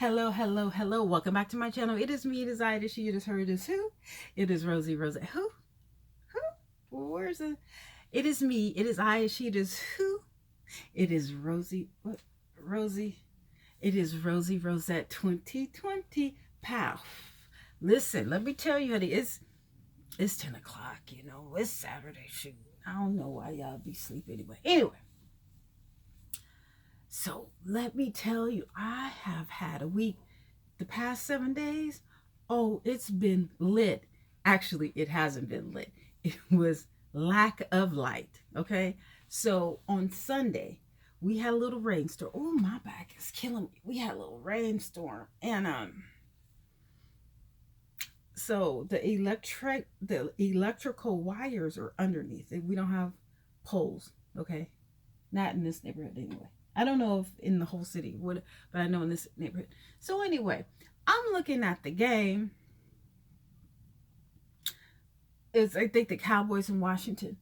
Hello, hello, hello. Welcome back to my channel. It is me, it is I, it is she, it is her, it is who? It is Rosie, Rosie. Who? Who? Where's the? It is me, it is I, it is she, it is who? It is Rosie. What? Rosie. It is Rosie Rosette 2020. Pow. Listen, let me tell you, honey, it's 10 o'clock, It's Saturday. Shoot. I don't know why y'all be asleep anyway. Anyway. So let me tell you, I have had a week. The past 7 days, oh, it's been lit. Actually, it hasn't been lit. It was lack of light. Okay. So on Sunday, we had a little rainstorm. Oh, my back is killing me. We had a little rainstorm. And so the electrical wires are underneath. We don't have poles. Okay. Not in this neighborhood anyway. I don't know if in the whole city would, but I know in this neighborhood. So anyway, I'm looking at the game. It's I think the Cowboys in Washington.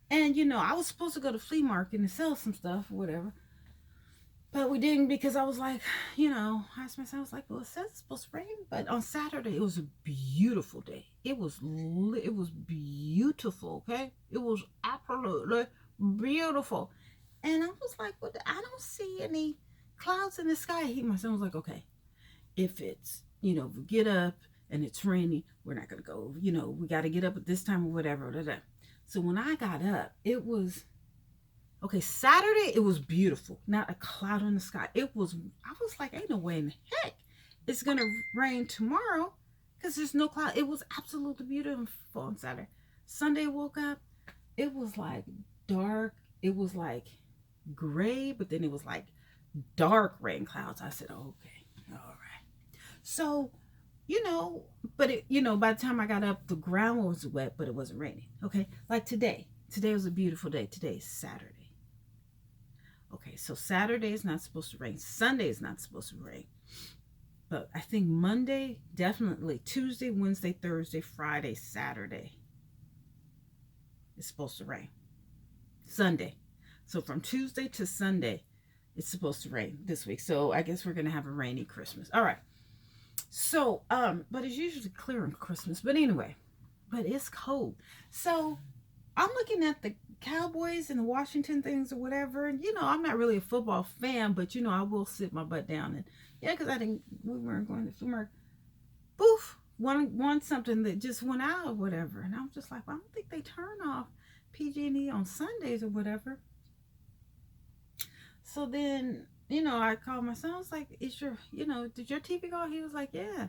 And I was supposed to go to flea market and sell some stuff or whatever. But we didn't because I was like, I asked myself, I was like, well, it says it's supposed to rain. But on Saturday, it was a beautiful day. It was beautiful, okay? It was absolutely beautiful. And I was like, well, I don't see any clouds in the sky. My son was like, okay, if it's, if we get up and it's raining, we're not going to go, we got to get up at this time or whatever. So when I got up, it was, okay, Saturday, it was beautiful. Not a cloud in the sky. I was like, ain't no way in the heck it's going to rain tomorrow because there's no cloud. It was absolutely beautiful on Saturday. Sunday, woke up, it was like dark. It was like gray, but then it was like dark rain clouds. I said, oh, okay, all right. So, but by the time I got up, the ground was wet, but it wasn't raining. Okay, like today. Today was a beautiful day. Today is Saturday. Okay, so Saturday is not supposed to rain. Sunday is not supposed to rain. But I think Monday, definitely. Tuesday, Wednesday, Thursday, Friday, Saturday is supposed to rain. Sunday. So from Tuesday to Sunday, it's supposed to rain this week. So I guess we're going to have a rainy Christmas. All right. So, but it's usually clear on Christmas. But anyway, but it's cold. So I'm looking at the Cowboys and the Washington things or whatever. And, I'm not really a football fan, but, I will sit my butt down. And yeah, because we weren't going to Florida. Boof. Won something that just went out or whatever. And I'm just like, well, I don't think they turn off PG&E on Sundays or whatever. So then, I called my son. I was like, did your TV go? He was like, yeah.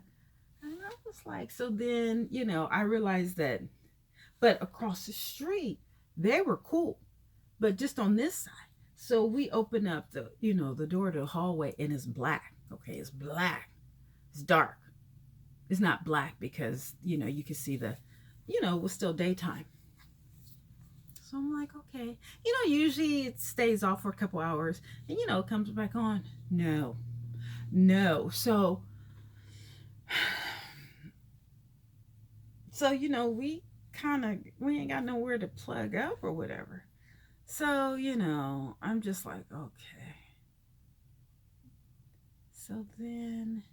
And I was like, so then, I realized that, but across the street, they were cool, but just on this side. So we open up the door to the hallway and it's black. Okay, it's black. It's dark. It's not black because, you can see it was still daytime. So I'm like, okay. Usually it stays off for a couple hours and, it comes back on. No. So, we ain't got nowhere to plug up or whatever. So, I'm just like, okay. So then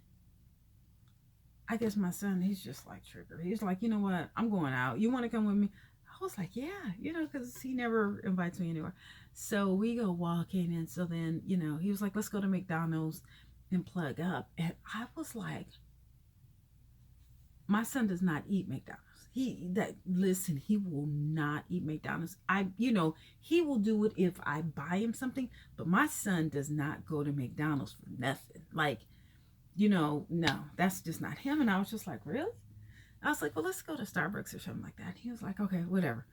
I guess my son, he's just like triggered. He's like, you know what? I'm going out. You want to come with me? I was like, yeah, because he never invites me anywhere. So we go walking, and so then, he was like, let's go to McDonald's and plug up. And I was like, my son does not eat McDonald's. Listen, he will not eat McDonald's. He will do it if I buy him something, but my son does not go to McDonald's for nothing. Like, no, that's just not him. And I was just like, really? I was like, well, let's go to Starbucks or something like that. He was like, okay, whatever.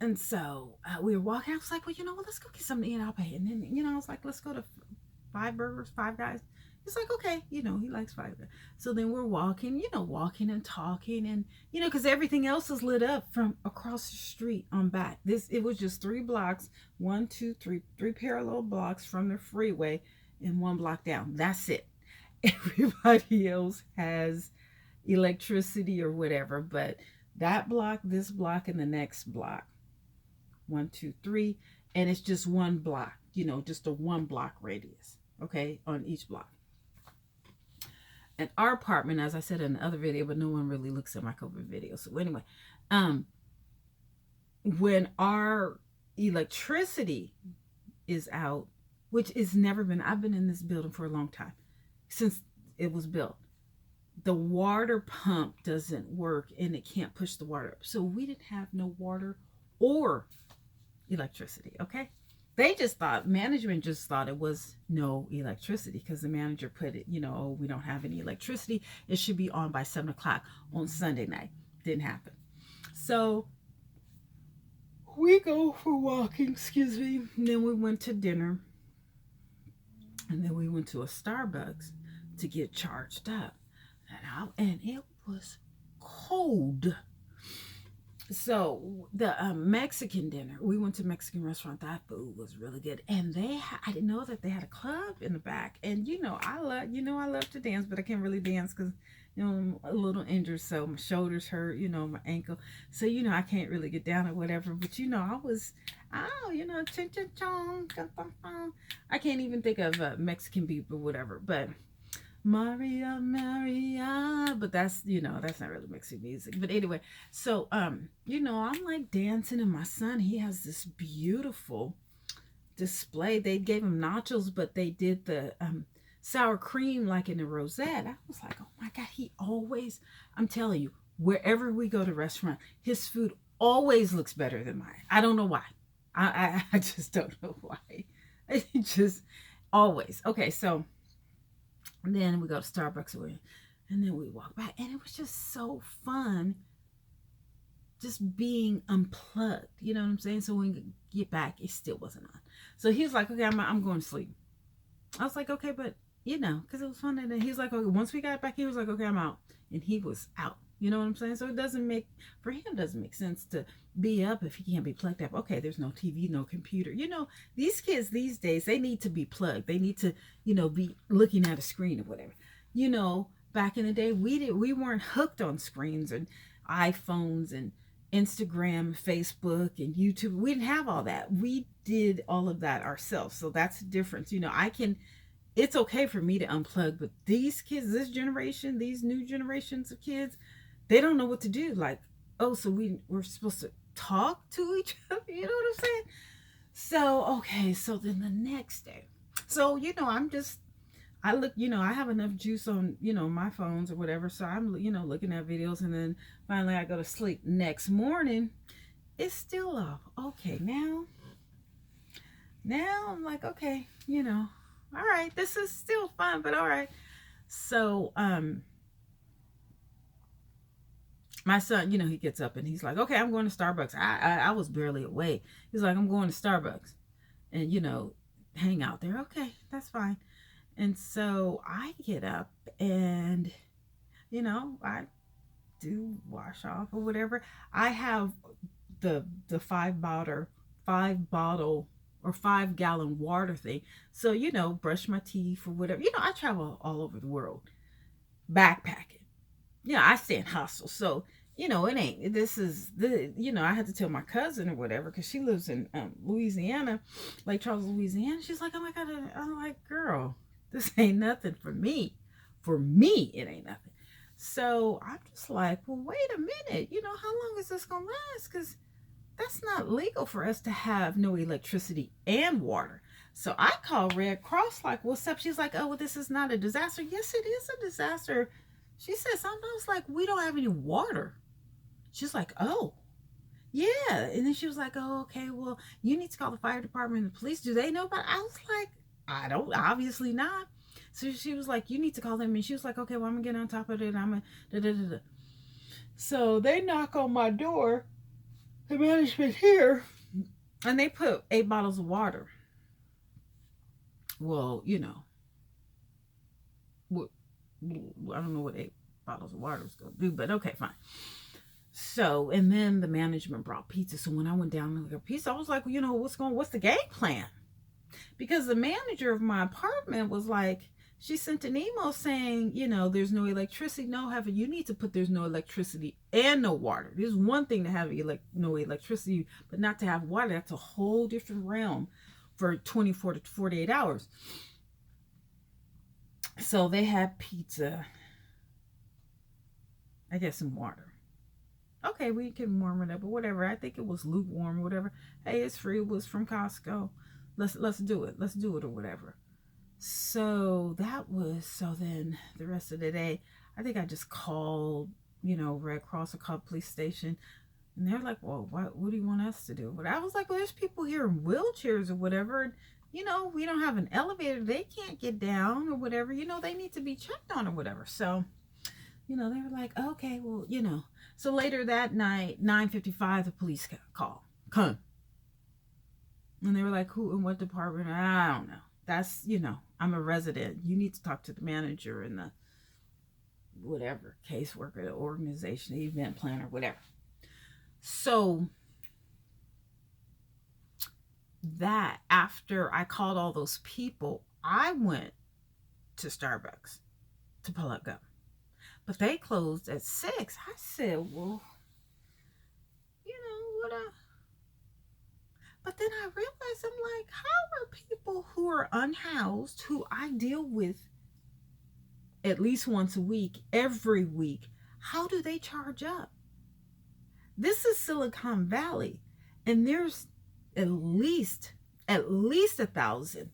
And so we were walking. I was like, well, let's go get something to eat. I'll pay. And then, I was like, let's go to Five Guys. He's like, okay, he likes Five Guys. So then we're walking, walking and talking. And, because everything else is lit up from across the street on back. It was just 3 blocks, 1, 2, 3 parallel blocks from the freeway and 1 block down. That's it. Everybody else has electricity or whatever, but that block, this block, and the next block, 1, 2, 3, and it's just 1 block, just a 1 block radius, okay, on each block. at our apartment, as I said in the other video, but no one really looks at my COVID video. So anyway, um, when our electricity is out, which is never been, I've been in this building for a long time, since it was built. The water pump doesn't work and it can't push the water up. So we didn't have no water or electricity, okay? They just thought, management just thought it was no electricity because the manager put it, oh, we don't have any electricity. It should be on by 7 o'clock on Sunday night. Didn't happen. So we go for walking, excuse me. And then we went to dinner. And then we went to a Starbucks to get charged up. And it was cold. So the Mexican dinner, we went to a Mexican restaurant. That food was really good, and I didn't know that they had a club in the back. And I love to dance, but I can't really dance because I'm a little injured, so my shoulders hurt, my ankle, so I can't really get down or whatever. But I was, ching ching chong, I can't even think of Mexican beat or whatever, but Maria, Maria, but that's that's not really Mexican music. But anyway, so I'm like dancing, and my son, he has this beautiful display. They gave him nachos, but they did the sour cream like in a rosette. I was like, oh my God, he always, I'm telling you, wherever we go to restaurant, his food always looks better than mine. I don't know why. I just don't know why. It just always. Okay, so and then we go to Starbucks and then we walk back, and it was just so fun just being unplugged. You know what I'm saying? So when we get back, it still wasn't on. So he was like, okay, I'm going to sleep. I was like, okay, but because it was fun. And then he was like, okay, once we got back, he was like, okay, I'm out. And he was out. You know what I'm saying? So it doesn't make sense to be up if he can't be plugged up. Okay, there's no TV, no computer. These kids these days, they need to be plugged. They need to, be looking at a screen or whatever. Back in the day, we weren't hooked on screens and iPhones and Instagram, Facebook, and YouTube. We didn't have all that. We did all of that ourselves. So that's the difference. It's okay for me to unplug, but these kids, this generation, these new generations of kids, they don't know what to do. Like, oh, so we're supposed to talk to each other. You know what I'm saying? So, okay. So then the next day, so, I look, I have enough juice on, my phones or whatever. So I'm, looking at videos, and then finally I go to sleep. Next morning, it's still off. Okay. Now I'm like, okay, all right, this is still fun, but all right. So, my son, he gets up and he's like, okay, I'm going to Starbucks. I was barely awake. He's like, I'm going to Starbucks and, hang out there. Okay, that's fine. And so I get up and, I do wash off or whatever. I have the 5-bottle or 5-gallon water thing. So, brush my teeth or whatever. I travel all over the world backpacking. I stay in hostels. So, it ain't, I had to tell my cousin or whatever, because she lives in Louisiana, Lake Charles, Louisiana. She's like, oh my God. I'm like, girl, this ain't nothing for me. For me, it ain't nothing. So I'm just like, well, wait a minute. How long is this going to last? Because that's not legal for us to have no electricity and water. So I call Red Cross, like, what's up? She's like, oh, well, this is not a disaster. Yes, it is a disaster. She said something. I was like, we don't have any water. She's like, oh, yeah. And then she was like, oh, okay, well, you need to call the fire department and the police. Do they know about it? I was like, I don't, obviously not. So she was like, you need to call them. And she was like, okay, well, I'm going to get on top of it. I'm going to, So they knock on my door, the management here, and they put 8 bottles of water. Well, I don't know what 8 bottles of water is going to do, but okay, fine. So, and then the management brought pizza. So when I went down and got pizza, I was like, well, what's the game plan? Because the manager of my apartment was like, she sent an email saying, there's no electricity. No, you need to put there's no electricity and no water. There's one thing to have no electricity, but not to have water. That's a whole different realm for 24 to 48 hours. So they had pizza, I guess some water. Okay, we can warm it up or whatever. I think it was lukewarm or whatever. Hey, it's free. It was from Costco. Let's do it. Let's do it or whatever. So that was so then the rest of the day, I think I just called, Red Cross or called police station. And they're like, well, what do you want us to do? But I was like, well, there's people here in wheelchairs or whatever. And, we don't have an elevator. They can't get down or whatever. They need to be checked on or whatever. So, they were like, okay, well, So later that night, 9:55, the police call. Come. And they were like, who and what department? I don't know. That's, I'm a resident. You need to talk to the manager and the whatever, caseworker, the organization, the event planner, whatever. So that after I called all those people, I went to Starbucks to plug up. But they closed at 6. I said, well, what but then I realized, I'm like, how are people who are unhoused, who I deal with at least once a week, every week, how do they charge up? This is Silicon Valley, and there's at least 1,000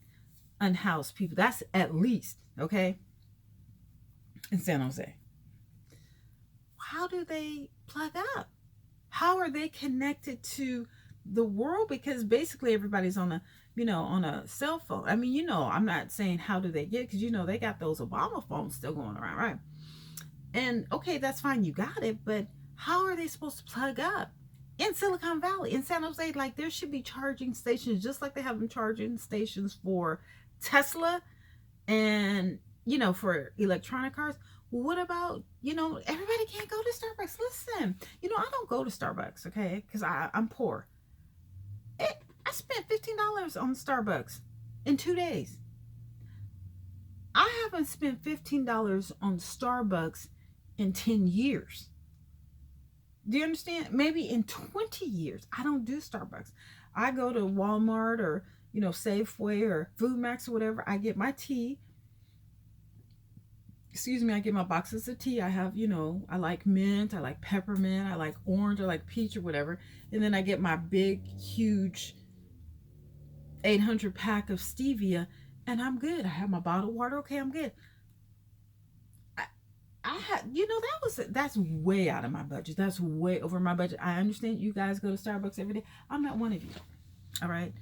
unhoused people. That's at least, okay, in San Jose. How do they plug up? How are they connected to the world? Because basically everybody's on a cell phone. I mean, I'm not saying how do they get, because they got those Obama phones still going around, right? And okay, that's fine, you got it, but how are they supposed to plug up in Silicon Valley, in San Jose? Like, there should be charging stations, just like they have them charging stations for Tesla and for electronic cars. What about, everybody can't go to Starbucks. Listen, I don't go to Starbucks, okay, because I'm poor. I spent $15 on Starbucks in 2 days. I haven't spent $15 on Starbucks in 10 years. Do you understand? Maybe in 20 years. I don't do Starbucks. I go to Walmart or, Safeway or Food Max or whatever. I get my tea. I get my boxes of tea. I have, I like mint, I like peppermint, I like orange, I like peach or whatever. And then I get my big, huge 800 pack of stevia, and I'm good. I have my bottled water. Okay, I'm good. I had, that's way out of my budget. That's way over my budget. I understand you guys go to Starbucks every day. I'm not one of you. All right.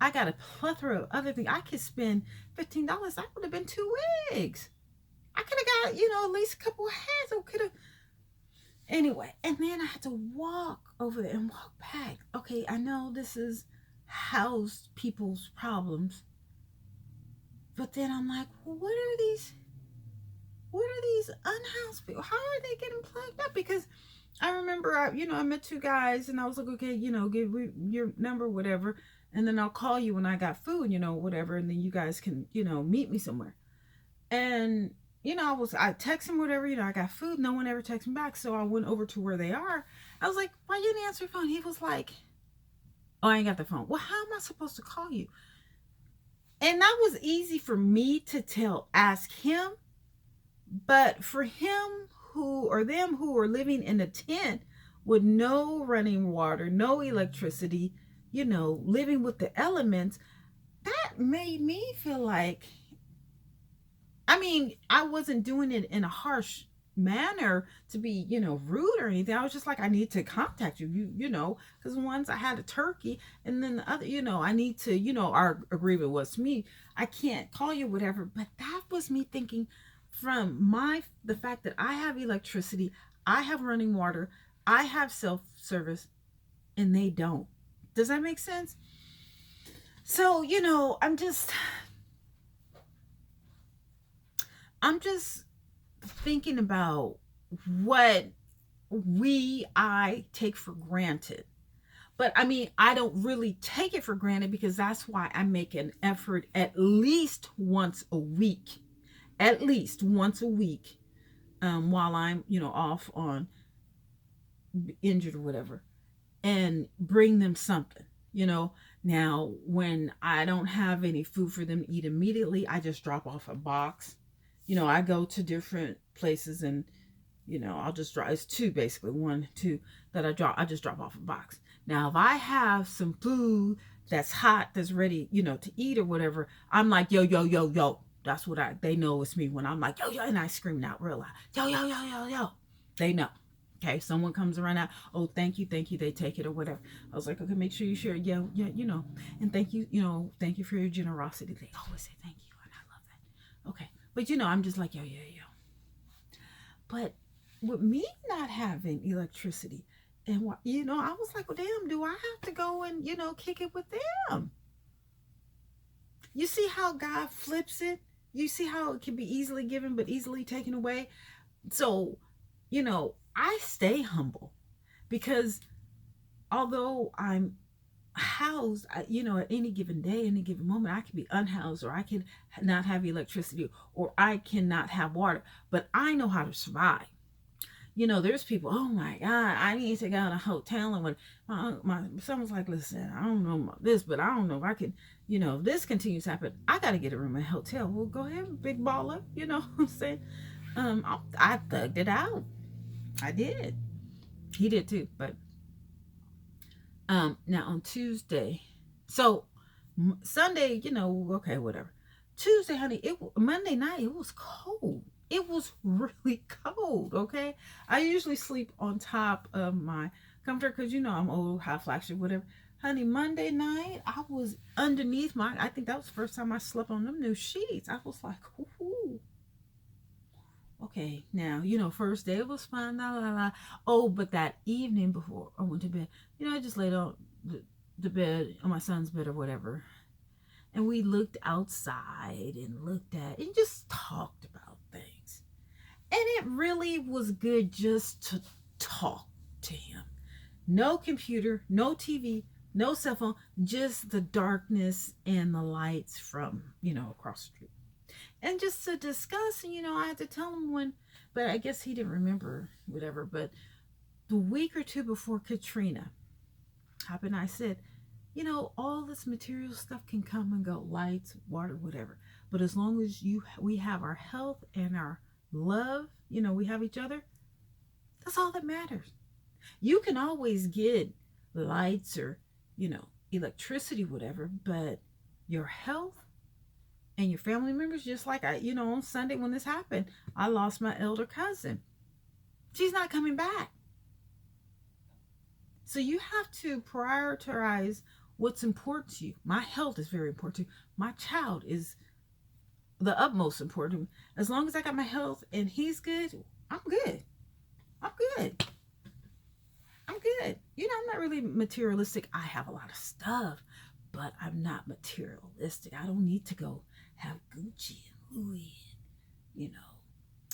I got a plethora of other things. I could spend $15. That would have been 2 eggs. I could have got, at least a couple of heads. I could have. Anyway, and then I had to walk over there and walk back. Okay, I know this is housed people's problems. But then I'm like, well, what are these unhoused people? How are they getting plugged up? Because I remember, I met 2 guys and I was like, okay, give your number, whatever. And then I'll call you when I got food, whatever. And then you guys can, meet me somewhere. And, I text him, whatever, I got food. No one ever texted me back. So I went over to where they are. I was like, why you didn't answer your phone? He was like, oh, I ain't got the phone. Well, how am I supposed to call you? And that was easy for me to ask him. But for him who are living in a tent with no running water, no electricity, living with the elements, that made me feel like, I wasn't doing it in a harsh manner to be, rude or anything. I was just like, I need to contact you, because once I had a turkey and then the other, I need to, our agreement was to me, I can't call you, whatever. But that was me thinking from the fact that I have electricity, I have running water, I have self-service, and they don't. Does that make sense? So, I'm just thinking about what I take for granted. But I don't really take it for granted, because that's why I make an effort at least once a week. While I'm, off on injured or whatever, and bring them something, Now, when I don't have any food for them to eat immediately, I just drop off a box. I go to different places and, I'll just drop. It's two basically, one, two that I drop. I just drop off a box. Now, if I have some food that's hot, that's ready, to eat or whatever, I'm like, yo, yo, yo, yo. That's what they know it's me when I'm like, yo, yo, and I scream out real loud, yo, yo, yo, yo, yo. They know. Okay, someone comes around out, oh, thank you, they take it or whatever. I was like, okay, make sure you share it. Yeah, yeah, and thank you, thank you for your generosity. They always say thank you, and I love that. Okay, but I'm just like, yo, yo, yo. But with me not having electricity, and I was like, well, damn, do I have to go and kick it with them? You see how God flips it? You see how it can be easily given but easily taken away? So, I stay humble because although I'm housed, at any given day, any given moment, I can be unhoused, or I can not have electricity, or I cannot have water, but I know how to survive. There's people, oh my God, I need to go to a hotel. And when my someone's like, listen, I don't know about this, but I don't know if I can, if this continues to happen, I got to get a room in a hotel. Well, go ahead, big baller. You know what I'm saying? I thugged it out. I did. He did too. But now on Tuesday, so Sunday, okay, whatever. Tuesday, honey, Monday night, it was cold. It was really cold, okay? I usually sleep on top of my comforter because, I'm old, high flagship, whatever. Honey, Monday night, I was underneath I think that was the first time I slept on them new sheets. I was like, ooh. Okay, now, first day it was fine, la, la, la. Oh, but that evening before I went to bed, I just laid on the bed, on my son's bed or whatever. And we looked outside and looked at and just talked about things. And it really was good just to talk to him. No computer, no TV, no cell phone, just the darkness and the lights from, across the street. And just to discuss, and I had to tell him but I guess he didn't remember, whatever. But the week or two before Katrina happened, I said, all this material stuff can come and go, lights, water, whatever. But as long as we have our health and our love, we have each other, that's all that matters. You can always get lights or, electricity, whatever, but your health and your family members, just like on Sunday when this happened, I lost my elder cousin. She's not coming back. So you have to prioritize what's important to you. My health is very important to you. My child is the utmost important. As long as I got my health and he's good, I'm good. I'm good. I'm good. I'm not really materialistic. I have a lot of stuff, but I'm not materialistic. I don't need to go have Gucci and Louis and,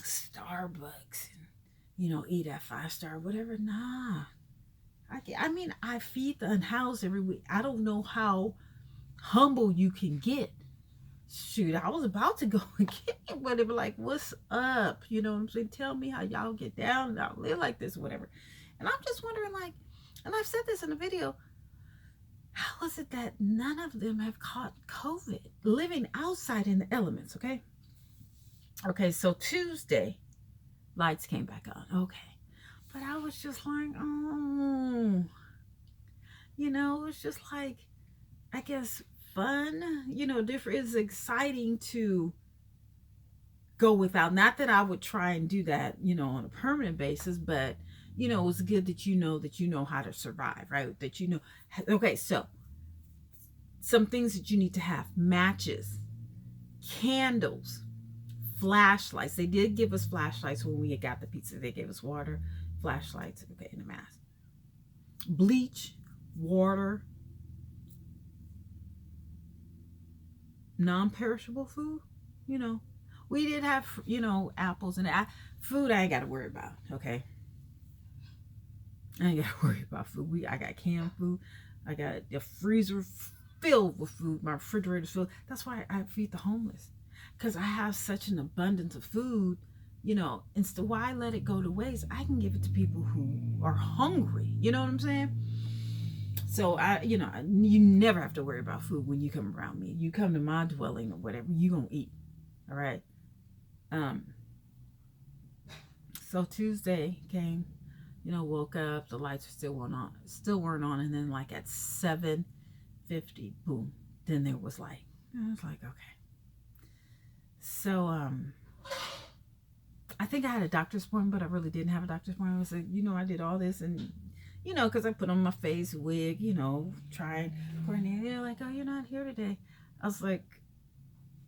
Starbucks and, eat at 5-star, whatever. Nah. I feed the unhoused every week. I don't know how humble you can get. Shoot, I was about to go and get it, but they were like, what's up? You know what I'm saying? Tell me how y'all get down and y'all live like this, whatever. And I'm just wondering, and I've said this in a video, how is it that none of them have caught COVID living outside in the elements, okay? Okay, so Tuesday, lights came back on. Okay. But I was just like, oh, it's just like, I guess, fun, different. It's exciting to go without. Not that I would try and do that, on a permanent basis, but, it's good that you know how to survive, right? That okay, so some things that you need to have: matches, candles, flashlights. They did give us flashlights when we got the pizza. They gave us water, flashlights, okay, and a mask. Bleach, water, non-perishable food. We did have, apples and food. I ain't got to worry about, okay? I ain't got to worry about food. I got canned food. I got a freezer filled with food. My refrigerator's filled. That's why I feed the homeless, because I have such an abundance of food. Instead, why let it go to waste? I can give it to people who are hungry. You know what I'm saying? So you never have to worry about food when you come around me. You come to my dwelling or whatever, you gonna eat. All right. So Tuesday came, woke up, the lights still weren't on, and then like at 7:50, boom, then there was light. And I was like, okay. So I think I had a doctor's appointment, but I really didn't have a doctor's appointment. I was like, I did all this, and because I put on my face wig, trying coordinate. They're like, oh, you're not here today. I was like,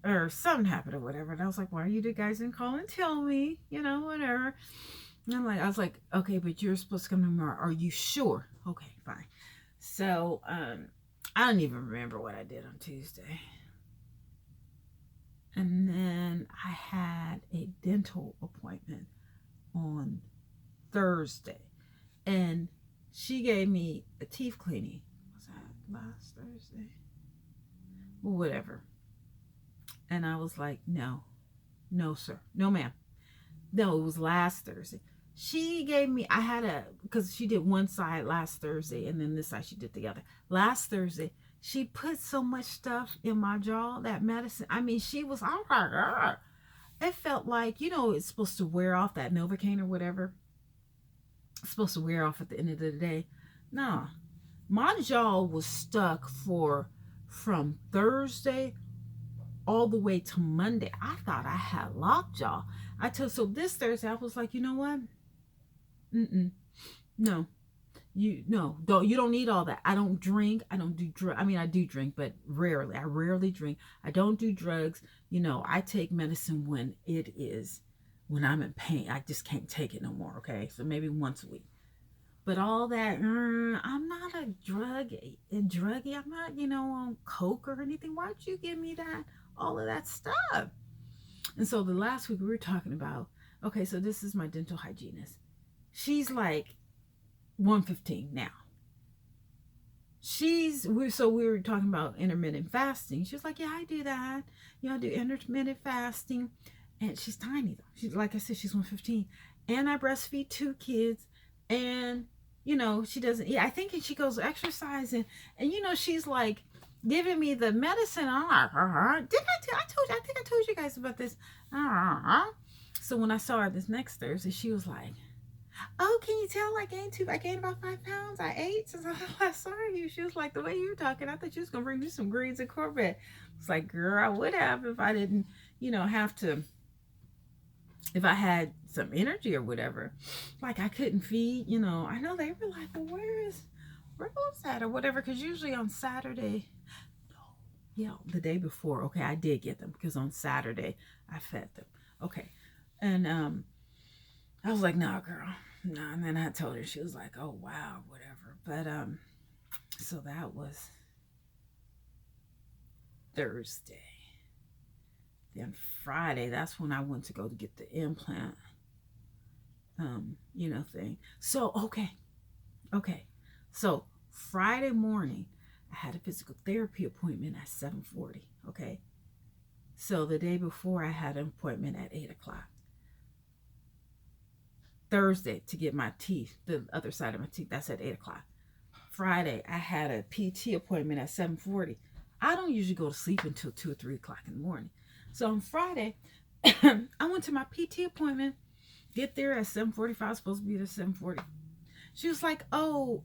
or something happened or whatever. And I was like, why are you guys didn't call and tell me, whatever. And I was like, okay, but you're supposed to come tomorrow. Are you sure? Okay, fine. So I don't even remember what I did on Tuesday. And then I had a dental appointment on Thursday. And she gave me a teeth cleaning. Was that last Thursday? Well, whatever. And I was like, no, sir. No, ma'am. No, it was last Thursday. She gave me, because she did one side last Thursday, and then this side she did the other. Last Thursday, she put so much stuff in my jaw, that medicine. I mean, she was, I'm like, it felt like, it's supposed to wear off, that Novocaine or whatever. It's supposed to wear off at the end of the day. Nah, my jaw was stuck from Thursday all the way to Monday. I thought I had lockjaw. So this Thursday I was like, you know what? No. You don't need all that. I don't drink. I don't do drugs. I mean, I do drink, but rarely. I rarely drink. I don't do drugs. I take medicine when I'm in pain. I just can't take it no more. Okay, so maybe once a week. But all that, I'm not a druggie. I'm not, on coke or anything. Why'd you give me that? All of that stuff. And so the last week we were talking about, okay, so this is my dental hygienist. She's like 115 now. We were talking about intermittent fasting. She was like, yeah, I do that. I do intermittent fasting. And she's tiny though. She's, like I said, she's 115. And I breastfeed 2 kids. And, she doesn't eat. I think she goes exercising. And, she's like giving me the medicine. I'm like, I think I told you guys about this. So when I saw her this next Thursday, she was like, oh, can you tell I gained about 5 pounds? I ate since I saw you. She was like, the way you were talking, I thought you was going to bring me some greens and cornbread. It's like, girl, I would have if I didn't, if I had some energy or whatever. Like I couldn't feed, I know they were like, well, where was that or whatever? Because usually on Saturday, the day before, okay, I did get them because on Saturday I fed them. Okay. And I was like, no, girl. No. And then I told her, she was like, oh, wow, whatever. But so that was Thursday. Then Friday, that's when I went to go to get the implant, thing. So, okay. So Friday morning, I had a physical therapy appointment at 7:40. Okay. So the day before, I had an appointment at 8 o'clock. Thursday to get my teeth, the other side of my teeth, that's at 8 o'clock. Friday, I had a PT appointment at 7:40. I don't usually go to sleep until 2 or 3 o'clock in the morning. So on Friday, I went to my PT appointment, get there at 7:45. I was supposed to be there at 7:40. She was like, oh,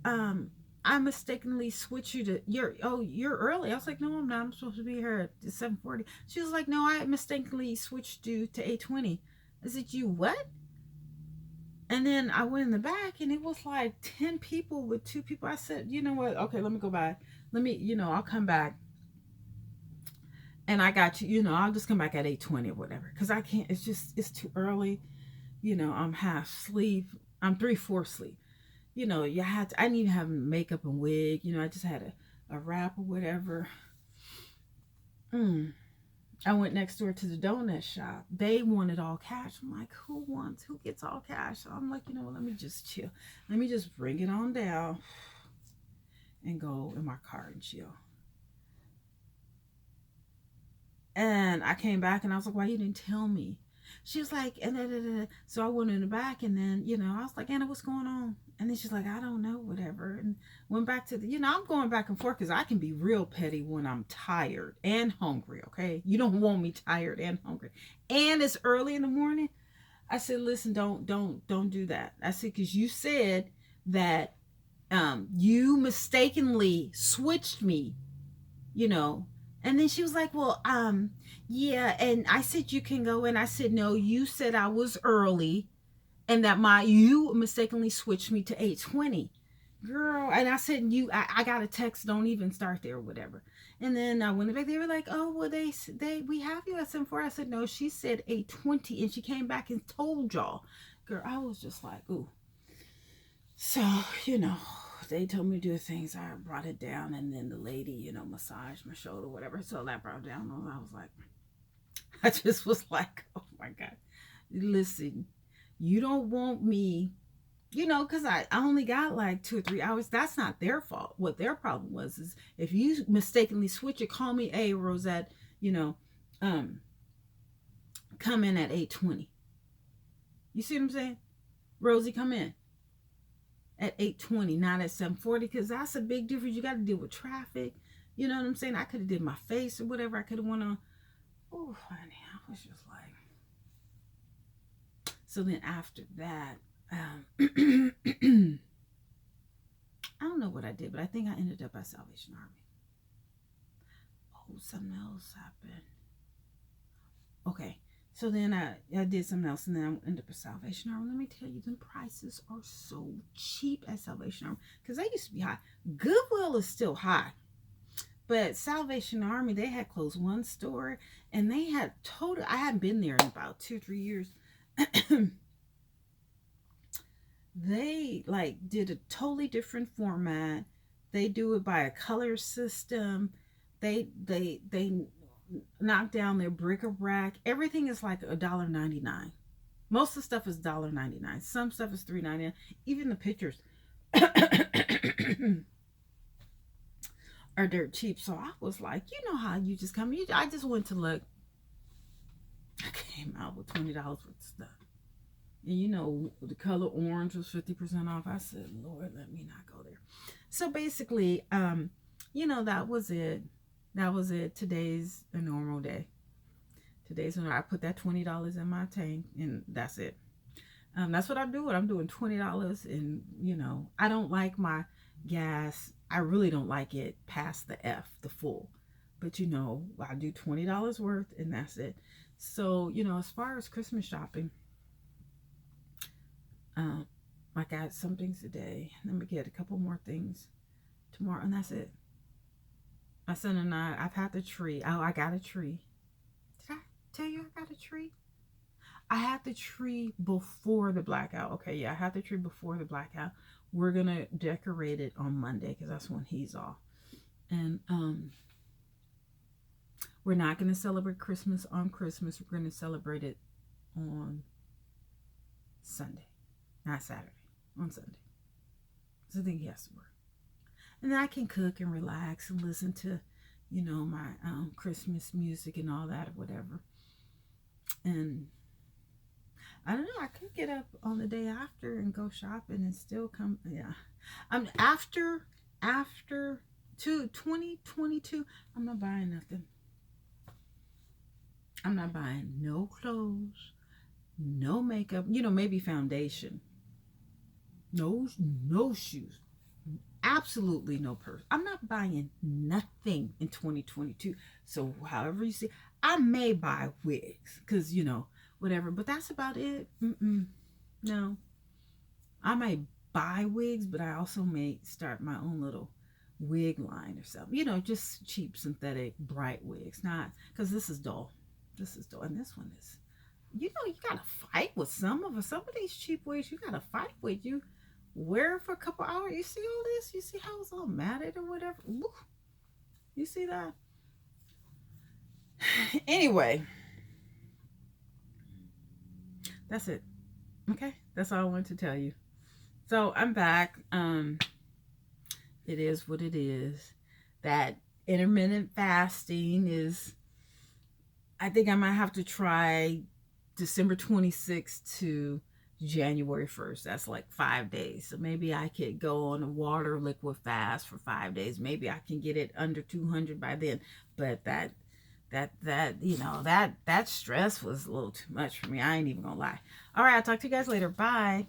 I mistakenly switched you to, you're early. I was like, no, I'm not. I'm supposed to be here at 7:40. She was like, no, I mistakenly switched you to 8:20. I said, you what? And then I went in the back and it was like 10 people with 2 people. I said, you know what? Okay, let me go back. I'll come back. And I got you, I'll just come back at 8:20 or whatever. Because I can't, it's too early. I'm half sleep. I'm 3/4 sleep. I didn't even have makeup and wig. I just had a wrap or whatever. I went next door to the donut shop. They wanted all cash. I'm like, who gets all cash? So I'm like, let me just chill. Let me just bring it on down and go in my car and chill. And I came back and I was like, why you didn't tell me? She was like, so I went in the back and then, I was like, Anna, what's going on? And then she's like, I don't know, whatever. And went back to I'm going back and forth because I can be real petty when I'm tired and hungry, okay? You don't want me tired and hungry. And it's early in the morning. I said, listen, don't do that. I said, because you said that you mistakenly switched me, you know. And then she was like, well, yeah. And I said, you can go in. I said, no, you said I was early and that you mistakenly switched me to 8:20. Girl, and I said, I got a text, don't even start there or whatever. And then I went back, they were like, oh, well, we have you at 7:4. I said, no, she said 8:20, and she came back and told y'all. Girl, I was just like, ooh. So, they told me to do things. I brought it down, and then the lady, massaged my shoulder, whatever. So that brought it down. I was like, I just was like, oh my God. Listen, you don't want me, because I only got like 2 or 3 hours. That's not their fault. What their problem was is if you mistakenly switch it, call me, hey, Rosette, come in at 8:20. You see what I'm saying? Rosie, come in at 8:20, not at 7:40, because that's a big difference. You got to deal with traffic. You know what I'm saying? I could have did my face or whatever. I could have went on. Oh, honey, I was just like. So then after that, I don't know what I did, but I think I ended up at Salvation Army. Oh, something else happened. Okay, so then I did something else, and then I ended up at Salvation Army. Let me tell you, the prices are so cheap at Salvation Army, because they used to be high. Goodwill is still high, but Salvation Army, they had closed one store, and they had total. I hadn't been there in about 2-3 years. They like did a totally different format. They do it by a color system. They knock down their bric-a-brac. Everything is like $1.99. Most of the stuff is $1.99. Some stuff is $3.99. Even the pictures are dirt cheap. So I was like, how you just come. I just went to look. I came out with $20 worth of stuff. And the color orange was 50% off. I said, Lord, let me not go there. So basically, that was it. That was it. Today's a normal day. I put that $20 in my tank, and that's it. That's what I'm doing. I'm doing $20, and I don't like my gas. I really don't like it past the full. But I do $20 worth, and that's it. So as far as Christmas shopping, I got some things today. Let me get a couple more things tomorrow, and that's it. My son and I've had the tree. Oh, I got a tree. Did I tell you I got a tree? I had the tree before the blackout. Okay, yeah, I had the tree before the blackout. We're gonna decorate it on Monday because that's when he's off. And we're not gonna celebrate Christmas on Christmas. We're gonna celebrate it on Sunday. Not Saturday, on Sunday. So I think he has to work. And then I can cook and relax and listen to, my Christmas music and all that or whatever. And I don't know, I could get up on the day after and go shopping and still come. Yeah. After 2022, I'm not buying nothing. I'm not buying no clothes, no makeup, maybe foundation. No shoes. Absolutely no purse. I'm not buying nothing in 2022. So however you see, I may buy wigs because, whatever. But that's about it. No. I might buy wigs, but I also may start my own little wig line or something. Just cheap, synthetic, bright wigs. Not, because this is dull. This is dull. And this one is, you got to fight with some of these cheap wigs. You got to fight with. You wear it for a couple hours. You see all this? You see how it's all matted or whatever? Woo. You see that? Anyway, that's it. Okay, that's all I wanted to tell you. So I'm back. It is what it is. That intermittent fasting is, I think I might have to try December 26th to January 1st. That's like 5 days. So maybe I could go on a water liquid fast for 5 days. Maybe I can get it under 200 by then. But that stress was a little too much for me. I ain't even gonna lie. All right, I'll talk to you guys later. Bye.